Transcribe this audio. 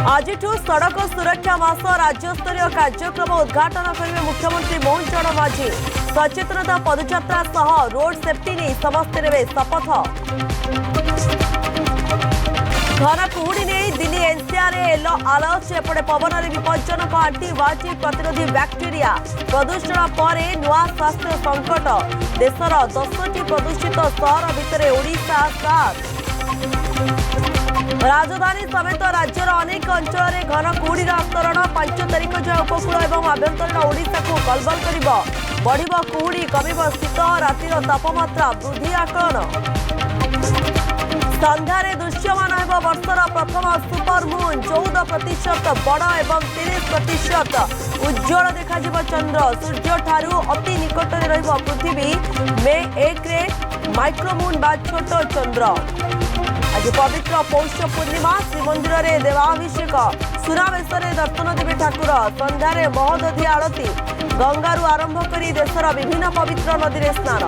आज सड़क सुरक्षा मास राज्यस्तरीय कार्यक्रम उद्घाटन करेंगे मुख्यमंत्री मोहन चरण माझी। सचेतनता पदयात्रा सह रोड सेफ्टी नहीं समस्त ने शपथ। घन कुहुड़ी नहीं दिल्ली एनसीआर येलो अलर्ट। एपटे पवन में विपज्जनक आंटी वाची प्रतिरोधी बैक्टेरिया प्रदूषण पर नुआ स्वास्थ्य संकट। देशर 10टी प्रदूषित सहर भितर ओडिशा 7। राजधानी समेत राज्यर अनेक अंचल में घन कुहुड़ीर अवतरण। 5 तारिख जाए उपकूल और आभ्यंतरीण ओडिशा को कलबल कर बढ़ कुहुड़ी कमिब शीत रातिर तापमात्रा वृद्धि आकलन। संध्यारे दृश्यमान हो वर्षर प्रथम सुपर मून 14% बड़ एवं 30% उज्जवल देखा चंद्र। सूर्य ठारू अति निकट में रही पृथ्वी। मे 1 रे माइक्रोमून बा छोट चंद्र। आज पवित्र पौष पूर्णिमा श्रीमंदिर में देवाभिषेक सुनावेश दर्शन देवे ठाकुर। संध्यारे महोदधि आरती गंगारू आरंभ कर देशर विभिन्न पवित्र नदी में स्नान।